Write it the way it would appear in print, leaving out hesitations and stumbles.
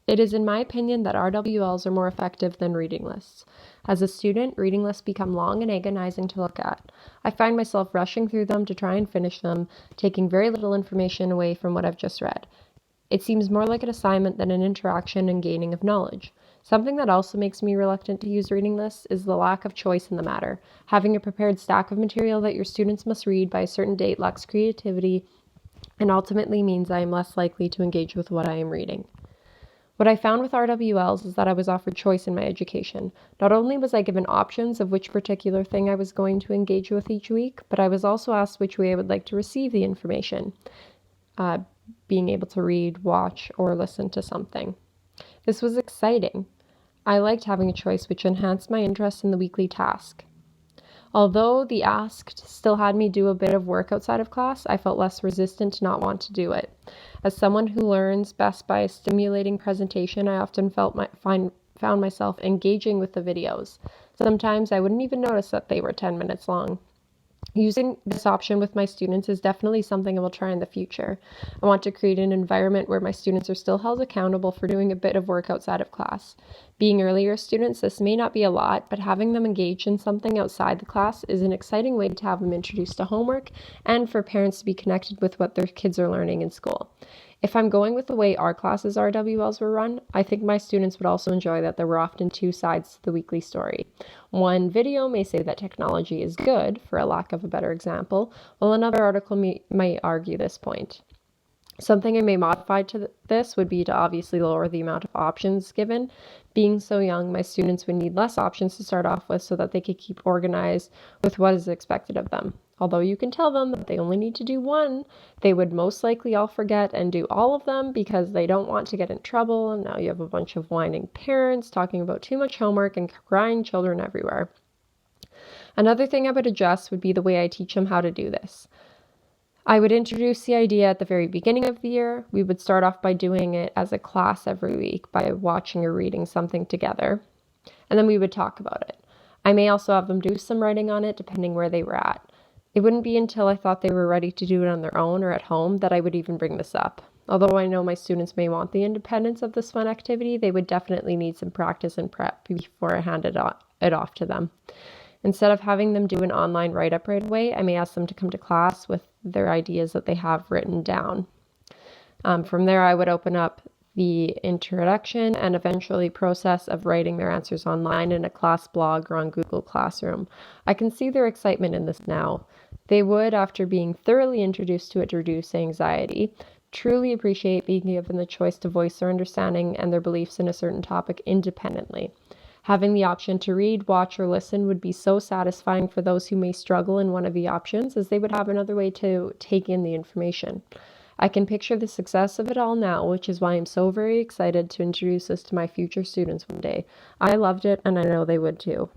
It is in my opinion that RWLs are more effective than reading lists. As a student, reading lists become long and agonizing to look at. I find myself rushing through them to try and finish them, taking very little information away from what I've just read. It seems more like an assignment than an interaction and gaining of knowledge. Something that also makes me reluctant to use reading lists is the lack of choice in the matter. Having a prepared stack of material that your students must read by a certain date lacks creativity and ultimately means I am less likely to engage with what I am reading. What I found with RWLs is that I was offered choice in my education. Not only was I given options of which particular thing I was going to engage with each week, but I was also asked which way I would like to receive the information, being able to read, watch, or listen to something. This was exciting. I liked having a choice, which enhanced my interest in the weekly task. Although the asked still had me do a bit of work outside of class, I felt less resistant to not want to do it. As someone who learns best by a stimulating presentation, I often found myself engaging with the videos. Sometimes I wouldn't even notice that they were 10 minutes long. Using this option with my students is definitely something I will try in the future. I want to create an environment where my students are still held accountable for doing a bit of work outside of class. Being earlier students, this may not be a lot, but having them engage in something outside the class is an exciting way to have them introduced to homework and for parents to be connected with what their kids are learning in school. If I'm going with the way our classes' RWLs were run, I think my students would also enjoy that there were often two sides to the weekly story. One video may say that technology is good, for a lack of a better example, while another article might argue this point. Something I may modify to this would be to obviously lower the amount of options given. Being so young, my students would need less options to start off with so that they could keep organized with what is expected of them. Although you can tell them that they only need to do one, they would most likely all forget and do all of them because they don't want to get in trouble, and now you have a bunch of whining parents talking about too much homework and crying children everywhere. Another thing I would adjust would be the way I teach them how to do this. I would introduce the idea at the very beginning of the year. We would start off by doing it as a class every week by watching or reading something together, and then we would talk about it. I may also have them do some writing on it depending where they were at. It wouldn't be until I thought they were ready to do it on their own or at home that I would even bring this up. Although I know my students may want the independence of this fun activity, they would definitely need some practice and prep before I handed it off to them. Instead of having them do an online write-up right away, I may ask them to come to class with their ideas that they have written down. From there, I would open up the introduction and eventually process of writing their answers online in a class blog or on Google Classroom. I can see their excitement in this now. They would, after being thoroughly introduced to it to reduce anxiety, truly appreciate being given the choice to voice their understanding and their beliefs in a certain topic independently. Having the option to read, watch, or listen would be so satisfying for those who may struggle in one of the options, as they would have another way to take in the information. I can picture the success of it all now, which is why I'm so very excited to introduce this to my future students one day. I loved it, and I know they would too.